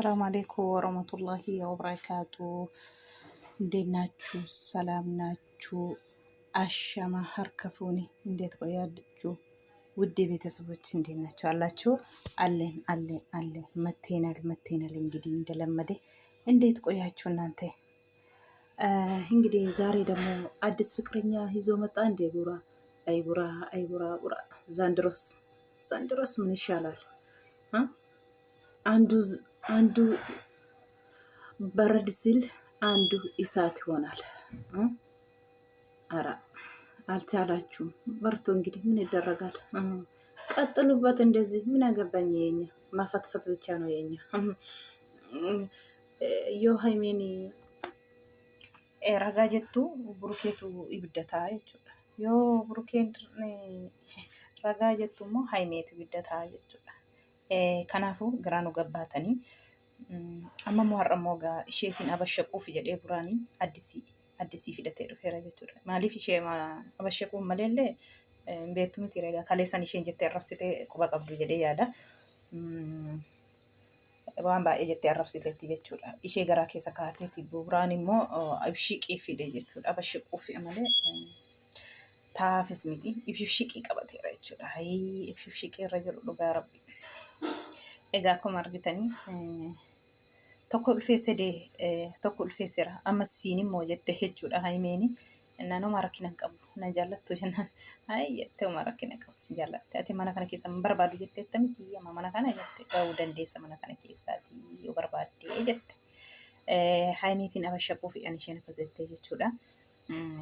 السلام عليكم ورحمة الله وبركاته. እንዴት ናችሁ? ሰላም ናችሁ? አሸማ ሀርከፉኒ እንዴት ቆያችሁ? ውድ ቤተሰቦች እንዴት ናችሁ? አላችሁ? አለን መተናል እንግዲህ እንደለመደ እንዴት ቆያችሁ እናንተ? እንግዲህ ዛሬ ደግሞ አዲስ ፍቅረኛ ይዞ መጣ። እንደ አይቡራ ቡራ ዘንድሮስ ምን ይሻላል? አንዱ በረድ ሲል አንዱ እሳት ይሆናል። አራ አልቻላችሁም፣ በርቶ እንግዲህ ምን ይደረጋል? ቀጥሉበት። እንደዚህ ምን አገባኝ? የኛ ማፈትፈት ብቻ ነው የኛ። ዮ ሃይሜኒ ረጋ ጀቱ ብሩኬቱ ይብደታ jechuudha. yoo burukeen ragaa jettu immoo haimeetu ibiddataa jechuudha. Kanaafuu garaa nu gabbaatanii amma immoo har'a immoo isheetiin abashaquuf jedhee buraanii addisii fidatee dhufeera jechuudha. Maaliif ishee abashaquuf maleellee beektu miti reegaa kaleessan isheen jettee arrabsitee quba qabdu jedhee yaada. Waan baay'ee jettee arrabsiteetti jechuudha. Ishee garaa keessa kaateeti. Buraan immoo ibshiqii fide jechuudha. Abashaquuf malee taafis miti. Ibshiqii qabateera jechuudha. Ibshiqii irra jiru dhugaa rabbi. Egaa akkuma argitanii tokko ulfeesseera. Amma siin immoo jettee jechuudha Haimeeni. Naannoo rakkina hin qabu. Na jaallattu jennaan. Jettee rakkina qabu si jaallatte. Ati mana kana keessa hin barbaadu jettee miti. Amma mana kana jette gahuu dandeessa mana kana keessaati yoo barbaaddee jette. Haimeetiin abashaquuf an isheen akkas jettee jechuudha.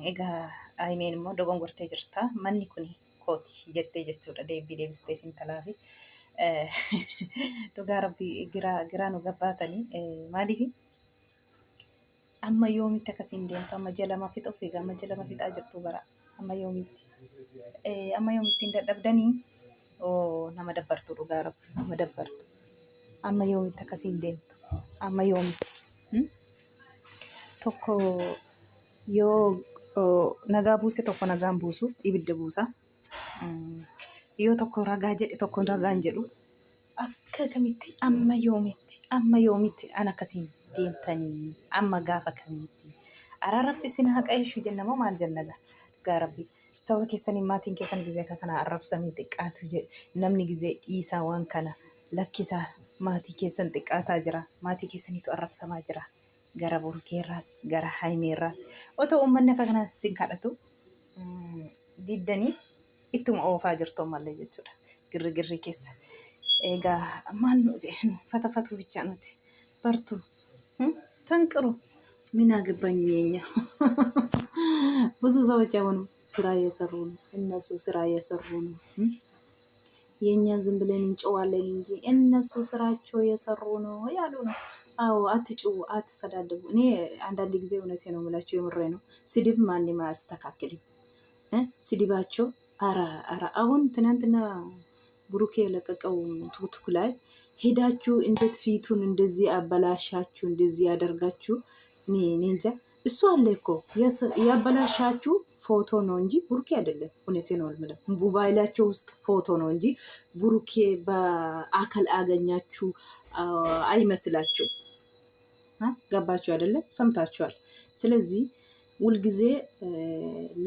Egaa Haimeen immoo dogongortee jirta. Manni kuni kooti jettee jechuudha. Deebistee fintalaa fi dhugaa rabbii giraa nu gabbaatanii maaliif amma yoomitti akkasiin deemtu? Amma jalama fixuuf egaa amma jalama fixaa jirtu bara amma yoomitti hin dadhabdanii nama dabbartu dhugaa rabbii nama dabbartu. Amma yoomitti akkasiin deemtu? Amma yoomitti tokko yoo nagaa buuse tokko nagaan buusu ibidda buusa. Yoo tokko ragaa jedhe tokko ragaan jedhu akka kamitti amma yoomitti an akkasiin deemtanii amma gaafa kamitti ararabbi sin haqa ishuu jennamoo maal jennaga dhugaa rabbi. Sababa keessanii maatiin keessan gizee akka kana arrabsamii xiqqaatu namni gizee dhiisaa waan kana lakkisaa maatii keessan xiqqaataa jira. Maatii keessaniitu arrabsamaa jira. Gara burkeerraas gara haimeerraas otoo uummanni akka kana sin kadhatu diddanii ittuma oofaa jirtu mallee jechuudha. Girri keessa egaa maal fatafatu ብቻ nuti bartu ተንቅሩ ምን አገባኝ የኛ ብዙ ሰዎች አሁን ስራ እየሰሩ ነው። እነሱ ስራ እየሰሩ ነው። የኛን ዝም ብለን እንጨዋለን እንጂ እነሱ ስራቸው እየሰሩ ነው ያሉ ነው። አዎ አትጩ፣ አትሰዳደቡ። እኔ አንዳንድ ጊዜ እውነቴ ነው የምላችሁ፣ የምሬ ነው። ስድብ ማንም አያስተካክልም። ስድባቸው አራ አሁን ትናንትና ብሩኬ የለቀቀው ቱክቱክ ላይ ሄዳችሁ እንዴት ፊቱን እንደዚህ አበላሻችሁ እንደዚህ ያደርጋችሁ? እኔ እንጃ። እሱ አለ እኮ ያበላሻችሁ ፎቶ ነው እንጂ ብሩኬ አይደለም። እውነቴ ነው የምለው፣ ሞባይላቸው ውስጥ ፎቶ ነው እንጂ ብሩኬ በአካል አገኛችሁ አይመስላችሁ። ገባችሁ አይደለም? ሰምታችኋል። ስለዚህ ሁልጊዜ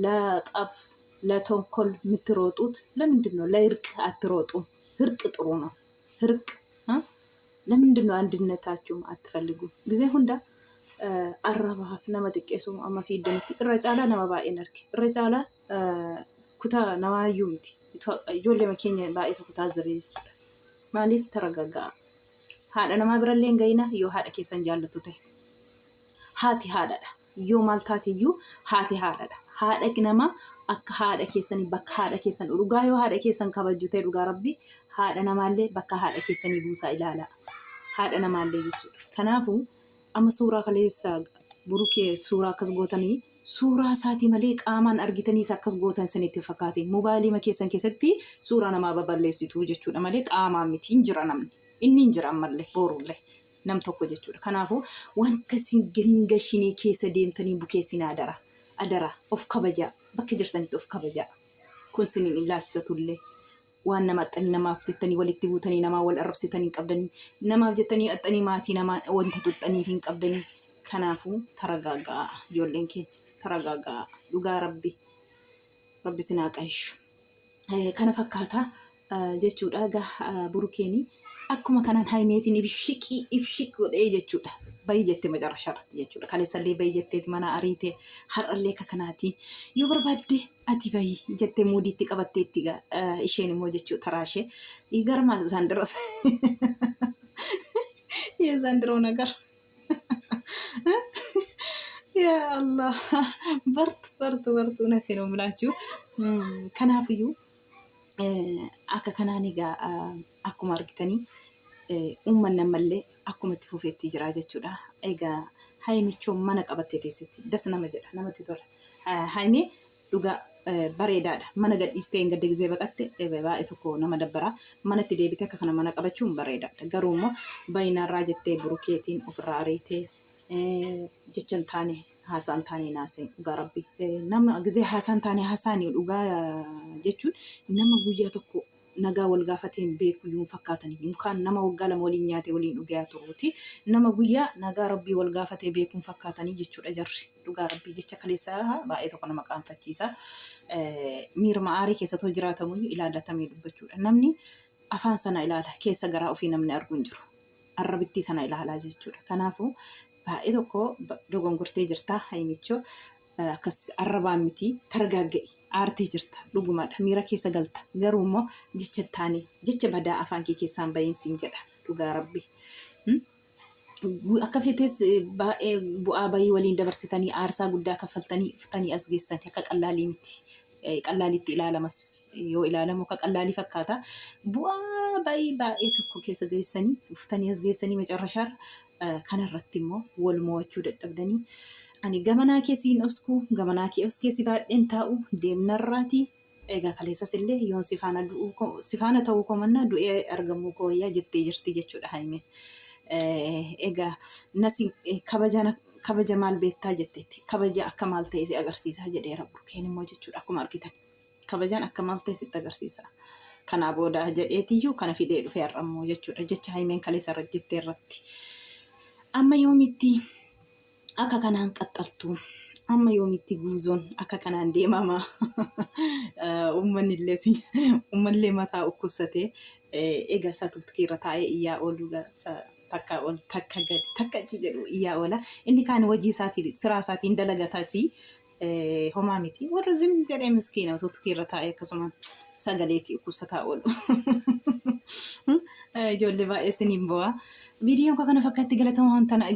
ለጠብ ለተንኮል የምትሮጡት ለምንድን ነው? ለእርቅ አትሮጡም? እርቅ ጥሩ ነው። እርቅ ለምንድን ነው አንድነታችሁም አትፈልጉ? ጊዜ ሁንዳ አረባፍ ነመጥቄሱ አማፊደንቲ ረጫላ ነመባኤን አርክ ረጫላ ኩታ ነዋዩምቲ ጆሌ መኬኛ ባኤተ ኩታ ዘበይስ ማሊፍ ተረጋጋ ሃዳ ነማ ብረሌን ገይና ዮ ሃዳ ኬሰን ጃለቱ ተ ሃቲ ሃዳዳ ዮ ማልታቲ ዩ ሃቲ ሃዳዳ ሃዳ ግነማ አካ ሃዳ ኬሰን በካ ሃዳ ኬሰን ዱጋ ዮ ሃዳ ኬሰን ከበጁቴ ዱጋ ረቢ ሃዳ ነማሌ በካ ሃዳ ኬሰን ይቡሳ ኢላላ ሃዳ ነማሌ ይቹ ከናፉ አመ ሱራ ከሌሳ ቡሩኬ ሱራ ከስጎተኒ ሱራ ሳቲ መሌ ቃማን አርጊተኒ ሳከስ ጎተን ሰኔት ፈካቴ ሞባይሊ መኬሰን ከሰቲ ሱራ ነማ በበለሲቱ ጀቹ ነማሌ ቃማ ሚቲ እንጅራ ነምን inni injira ammallee boruullee nam tokko jechuudha. Kanaafuu wanta singiriin gashinee keessa deemtanii bukeessin adara of kabajaa, bakka jirtanitti of kabajaa. Kun sinin ilaalchisatullee waan nama axxanii namaaf jettanii walitti buutanii namaa wal arrabsitanii hin qabdanii namaaf jettanii axxanii maatii namaa wanta tuxxanii hin qabdanii kanaafuu taragaagaa ijoolleen keenya taragaagaa dhugaa rabbi sinaa qayshu kana fakkaata jechuudha egaa burukeeni akkuma kanaan haimeetiin ibshiq godhee jechuudha bayi jettee macarashaarratti jechuudha kaleessallee bayi jetteeti mana ariitee har'allee akka kanaati yoo barbaadde ati bayi jettee muudiitti qabatteetti isheen immoo jechuudha taraashee gara maal zaandiroos yaa zaandiroo nagar yaa Allah bartu natti ነው የምላችሁ kanaafiyyuu akka kanaan egaa akkuma argitanii uummanni ammallee akkuma itti fufeetti jira jechuudha. Egaa haimichoo mana qabattee teessetti das nama jedha namatti tola. Haimee dhugaa bareedaadha. Mana gadhiistee hin gadda gizee baqatte baay'ee tokko nama dabbara. Manatti deebitee akka kana mana qabachuun bareedaadha. Garuu immoo bayinaarraa jettee burukeetiin ofirraa ariitee jechan taane haasaan taane naasee dhugaa rabbi nama gizee haasaan taane haasaanii dhugaa jechuun nama guyyaa tokko nagaa wal gaafateen beeku yuun fakkaatanii yookaan nama waggaa lama waliin nyaatee waliin dhugaa turuuti nama guyyaa nagaa rabbii wal gaafatee beekuun fakkaatanii jechuudha jarri dhugaa rabbii jecha kaleessaa baay'ee tokko nama qaanfachiisa miirma aarii keessatoo jiraatamu ilaalatamee dubbachuudha namni afaan sana ilaala keessa garaa ofii namni argu hin jiru arrabittii sana ilaalaa jechuudha kanaafuu baay'ee tokko dogongortee jirta haimichoo akkas arrabaan miti targaagga'i aartee jirta dhugumaadha miira keessa galta garuu immoo jecha taane jecha badaa afaan kee keessaan ba'iinsiin jedha dhugaa rabbi akka feetes baay'ee bu'aa bayii waliin dabarsitanii aarsaa guddaa kaffaltanii uftanii as geessan akka qallaalii miti qallaalitti ilaalamas yoo ilaalamu akka qallaalii fakkaata bu'aa bayii baay'ee tokko keessa geessanii uftanii as geessanii macarrashaarra kanarratti immoo wal mo'achuu dadhabdanii ani gamanaa keessiin osku gamanaa kee os keessi baadheen taa'u deemnarraati egaa kaleessas illee yoon sifaana ta'uu koo mannaa du'ee argamuu koo wayyaa jettee jirti jechuudha haimeen egaa nasi kabaja maal beektaa jetteetti kabaja akka maal ta'e si agarsiisaa jedheera burkeen immoo jechuudha akkuma argitan kabajaan akka maal ta'e sitti agarsiisa kanaa booda jedheetiyyuu kana fidee dhufee har'ammoo jechuudha jecha haimeen kaleessa irra jettee irratti amma yoomitti akka kanaan qaxxaltu amma yoomitti guuzoon akka kanaan deemama uummanillee mataa ukkubsatee egaa isaa turtikiirra taa'ee iyyaa ooluu takka ol takka gadi takka achi jedhu iyyaa oola inni kaan hojii isaatiin siraa isaatiin dalagatasii homaa miti warra zim jedhee miskiina turtikiirra taa'ee akkasuma sagaleetii ukkubsataa oolu ijoollee baay'ee siniin bu'aa viidiyoon kana fakkaatti galatamaa waan tana